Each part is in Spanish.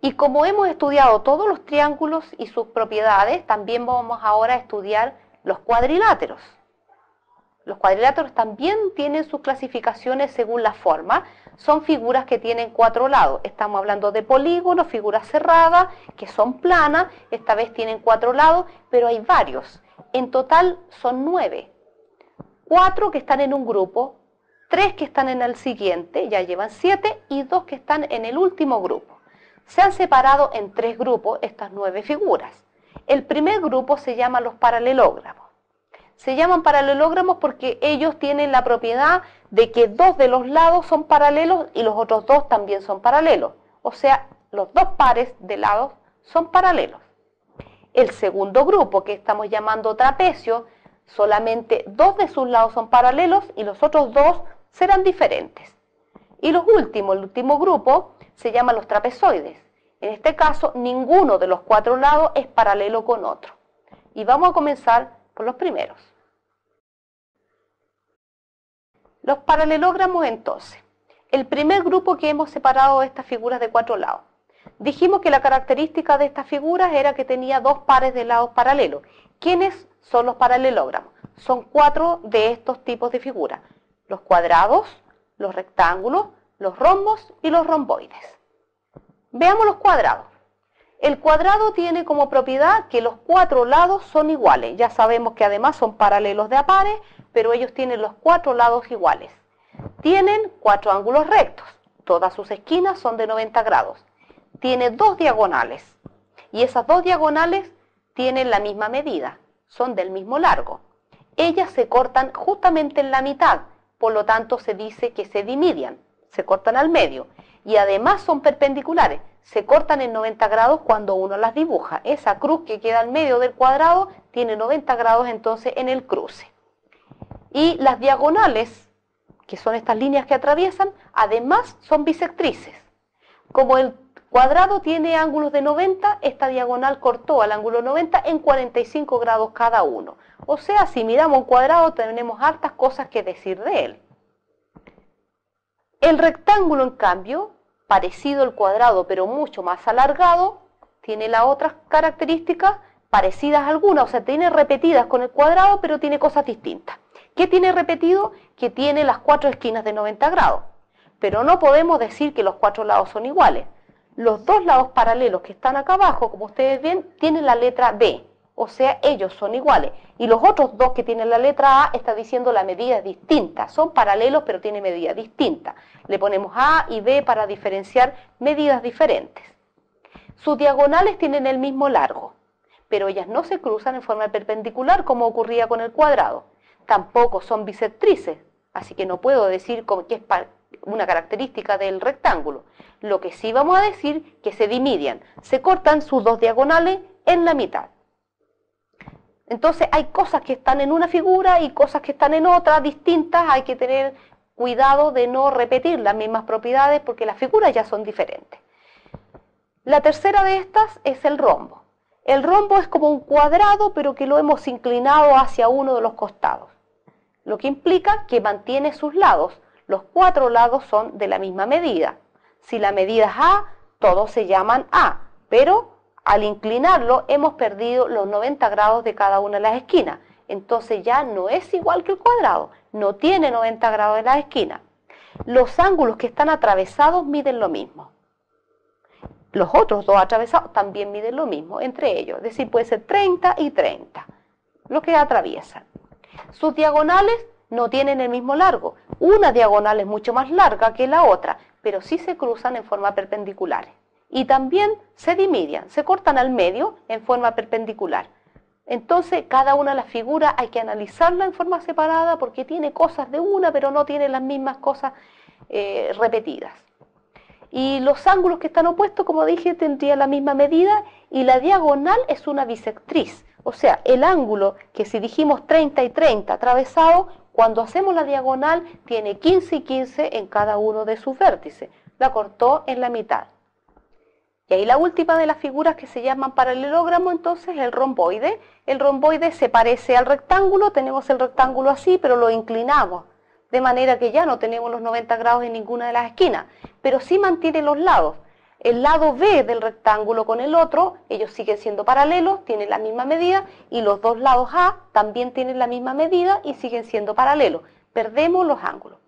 Y como hemos estudiado todos los triángulos y sus propiedades, también vamos ahora a estudiar los cuadriláteros. Los cuadriláteros también tienen sus clasificaciones según la forma. Son figuras que tienen 4 lados. Estamos hablando de polígonos, figuras cerradas, que son planas. Esta vez tienen 4 lados, pero hay varios. En total son 9. 4 que están en un grupo, 3 que están en el siguiente, ya llevan 7, y 2 que están en el último grupo. Se han separado en 3 grupos estas 9 figuras. El primer grupo se llama los paralelogramos. Se llaman paralelogramos porque ellos tienen la propiedad de que 2 de los lados son paralelos y los otros 2 también son paralelos. O sea, los 2 pares de lados son paralelos. El segundo grupo, que estamos llamando trapecio, solamente 2 de sus lados son paralelos y los otros 2 serán diferentes. Y el último grupo se llama los trapezoides. En este caso, ninguno de los 4 lados es paralelo con otro. Y vamos a comenzar por los primeros. Los paralelogramos entonces. El primer grupo que hemos separado de estas figuras de 4 lados. Dijimos que la característica de estas figuras era que tenía 2 pares de lados paralelos. ¿Quiénes son los paralelogramos? Son 4 de estos tipos de figuras. Los cuadrados, los rectángulos, los rombos y los romboides. Veamos los cuadrados. El cuadrado tiene como propiedad que los 4 lados son iguales. Ya sabemos que además son paralelos de a pares, pero ellos tienen los 4 lados iguales. Tienen 4 ángulos rectos. Todas sus esquinas son de 90 grados. Tiene 2 diagonales. Y esas 2 diagonales tienen la misma medida. Son del mismo largo. Ellas se cortan justamente en la mitad. Por lo tanto, se dice que se dividen. Se cortan al medio. Y además son perpendiculares. Se cortan en 90 grados cuando uno las dibuja. Esa cruz que queda en medio del cuadrado tiene 90 grados entonces en el cruce. Y las diagonales, que son estas líneas que atraviesan, además son bisectrices. Como el cuadrado tiene ángulos de 90, esta diagonal cortó al ángulo 90 en 45 grados cada uno. O sea, si miramos un cuadrado tenemos hartas cosas que decir de él. El rectángulo, en cambio, parecido al cuadrado pero mucho más alargado, tiene las otras características parecidas algunas, o sea, tiene repetidas con el cuadrado pero tiene cosas distintas. ¿Qué tiene repetido? Que tiene las 4 esquinas de 90 grados. Pero no podemos decir que los 4 lados son iguales. Los 2 lados paralelos que están acá abajo, como ustedes ven, tienen la letra B. O sea, ellos son iguales. Y los otros 2 que tienen la letra A está diciendo la medida es distinta. Son paralelos, pero tienen medida distinta. Le ponemos A y B para diferenciar medidas diferentes. Sus diagonales tienen el mismo largo, pero ellas no se cruzan en forma perpendicular como ocurría con el cuadrado. Tampoco son bisectrices, así que no puedo decir que es una característica del rectángulo. Lo que sí vamos a decir que se dividen, se cortan sus 2 diagonales en la mitad. Entonces hay cosas que están en una figura y cosas que están en otra, distintas. Hay que tener cuidado de no repetir las mismas propiedades porque las figuras ya son diferentes. La tercera de estas es el rombo. El rombo es como un cuadrado pero que lo hemos inclinado hacia uno de los costados. Lo que implica que mantiene sus lados. Los 4 lados son de la misma medida. Si la medida es A, todos se llaman A, pero al inclinarlo hemos perdido los 90 grados de cada una de las esquinas. Entonces ya no es igual que el cuadrado, no tiene 90 grados en las esquinas. Los ángulos que están atravesados miden lo mismo. Los otros 2 atravesados también miden lo mismo entre ellos, es decir, puede ser 30 y 30, los que atraviesan. Sus diagonales no tienen el mismo largo. Una diagonal es mucho más larga que la otra, pero sí se cruzan en forma perpendicular. Y también se dividen, se cortan al medio en forma perpendicular. Entonces, cada una de las figuras hay que analizarla en forma separada porque tiene cosas de una, pero no tiene las mismas cosas repetidas. Y los ángulos que están opuestos, como dije, tendrían la misma medida y la diagonal es una bisectriz. O sea, el ángulo que si dijimos 30 y 30 atravesado, cuando hacemos la diagonal tiene 15 y 15 en cada uno de sus vértices. La cortó en la mitad. Y ahí la última de las figuras que se llaman paralelogramo, entonces el romboide. El romboide se parece al rectángulo, tenemos el rectángulo así, pero lo inclinamos. De manera que ya no tenemos los 90 grados en ninguna de las esquinas, pero sí mantiene los lados. el lado B del rectángulo con el otro, ellos siguen siendo paralelos, tienen la misma medida, y los dos lados A también tienen la misma medida y siguen siendo paralelos. Perdemos los ángulos.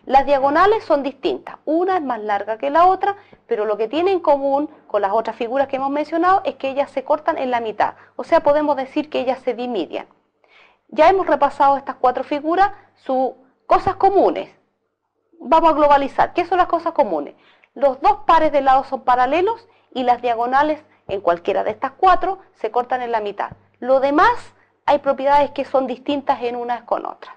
Las diagonales son distintas, una es más larga que la otra, pero lo que tiene en común con las otras figuras que hemos mencionado es que ellas se cortan en la mitad, o sea, podemos decir que ellas se dividen. Ya hemos repasado estas cuatro figuras, sus cosas comunes. Vamos a globalizar. ¿Qué son las cosas comunes? Los dos pares de lados son paralelos y las diagonales en cualquiera de estas cuatro se cortan en la mitad. Lo demás, hay propiedades que son distintas en unas con otras.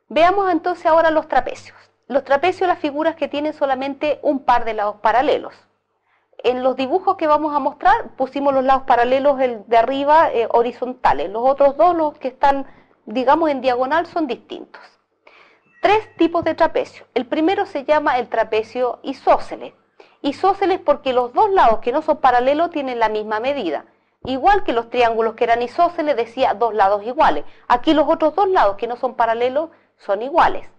Veamos entonces ahora los trapecios. Los trapecios, las figuras que tienen solamente un par de lados paralelos. En los dibujos que vamos a mostrar pusimos los lados paralelos, el de arriba horizontales. Los otros dos, los que están, digamos, en diagonal, son distintos. Tres tipos de trapecio. El primero se llama el trapecio isósceles. Isósceles porque los dos lados que no son paralelos tienen la misma medida. Igual que los triángulos que eran isósceles, decía dos lados iguales. Aquí los otros dos lados que no son paralelos son iguales.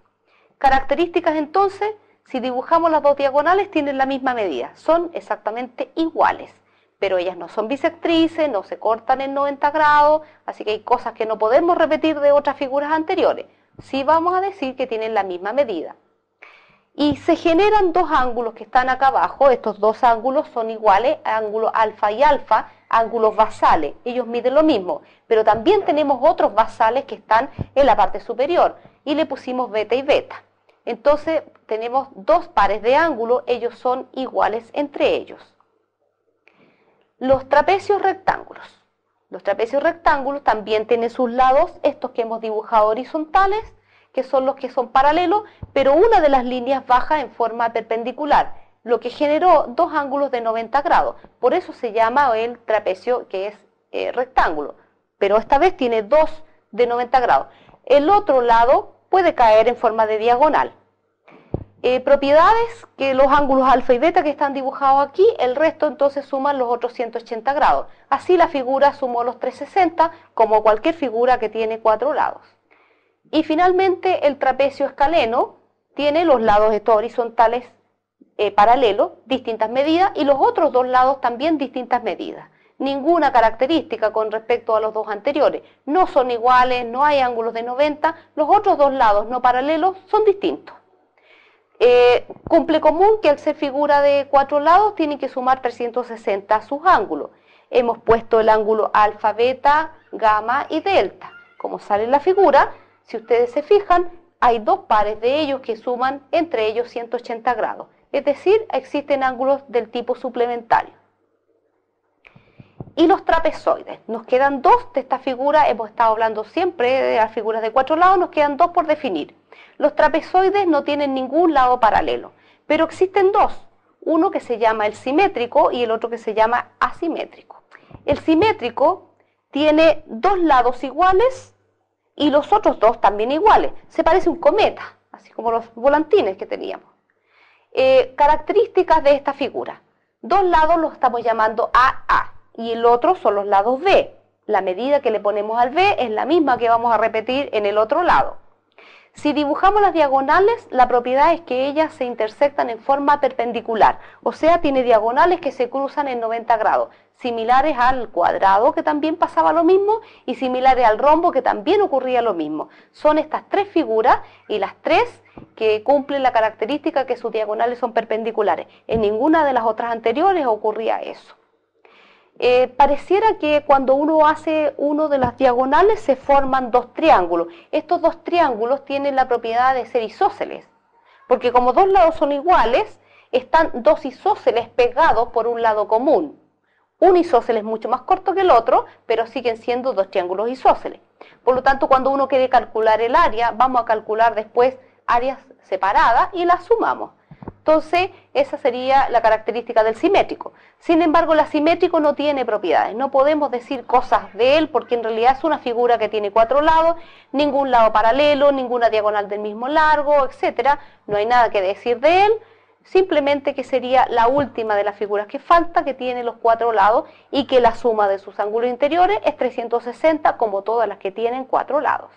Características entonces, si dibujamos las dos diagonales tienen la misma medida, son exactamente iguales, pero ellas no son bisectrices, no se cortan en 90 grados, así que hay cosas que no podemos repetir de otras figuras anteriores. Sí vamos a decir que tienen la misma medida. Y se generan dos ángulos que están acá abajo, estos dos ángulos son iguales, ángulo alfa y alfa, ángulos basales, ellos miden lo mismo, pero también tenemos otros basales que están en la parte superior, y le pusimos beta y beta. Entonces tenemos dos pares de ángulos, ellos son iguales entre ellos. Los trapecios rectángulos. Los trapecios rectángulos también tienen sus lados, estos que hemos dibujado horizontales, que son los que son paralelos, pero una de las líneas baja en forma perpendicular, lo que generó dos ángulos de 90 grados. Por eso se llama el trapecio que es rectángulo, pero esta vez tiene dos de 90 grados. El otro lado puede caer en forma de diagonal. Propiedades que los ángulos alfa y beta que están dibujados aquí, el resto entonces suman los otros 180 grados. Así la figura sumó los 360, como cualquier figura que tiene cuatro lados. Y finalmente el trapecio escaleno tiene los lados estos horizontales paralelos, distintas medidas, y los otros dos lados también distintas medidas. Ninguna característica con respecto a los dos anteriores. No son iguales, no hay ángulos de 90, los otros dos lados no paralelos son distintos. Cumple común que al ser figura de cuatro lados tienen que sumar 360 a sus ángulos. Hemos puesto el ángulo alfa, beta, gamma y delta. Como sale en la figura, si ustedes se fijan, hay dos pares de ellos que suman entre ellos 180 grados. Es decir, existen ángulos del tipo suplementario. Y los trapezoides. Nos quedan dos de esta figura, hemos estado hablando siempre de las figuras de cuatro lados, nos quedan dos por definir. Los trapezoides no tienen ningún lado paralelo, pero existen dos. Uno que se llama el simétrico y el otro que se llama asimétrico. El simétrico tiene dos lados iguales y los otros dos también iguales. Se parece a un cometa, así como los volantines que teníamos. Características de esta figura. Dos lados los estamos llamando AA y el otro son los lados B. La medida que le ponemos al B es la misma que vamos a repetir en el otro lado. Si dibujamos las diagonales, la propiedad es que ellas se intersectan en forma perpendicular, o sea, tiene diagonales que se cruzan en 90 grados, similares al cuadrado, que también pasaba lo mismo, y similares al rombo, que también ocurría lo mismo. Son estas tres figuras y las tres que cumplen la característica que sus diagonales son perpendiculares. En ninguna de las otras anteriores ocurría eso. Pareciera que cuando uno hace uno de las diagonales se forman dos triángulos. Estos dos triángulos tienen la propiedad de ser isósceles, porque como dos lados son iguales, están dos isósceles pegados por un lado común. Un isósceles mucho más corto que el otro, pero siguen siendo dos triángulos isósceles. Por lo tanto, cuando uno quiere calcular el área, vamos a calcular después áreas separadas y las sumamos. Entonces, esa sería la característica del simétrico. Sin embargo, el asimétrico no tiene propiedades. No podemos decir cosas de él porque en realidad es una figura que tiene cuatro lados, ningún lado paralelo, ninguna diagonal del mismo largo, etc. No hay nada que decir de él, simplemente que sería la última de las figuras que falta, que tiene los cuatro lados y que la suma de sus ángulos interiores es 360 como todas las que tienen cuatro lados.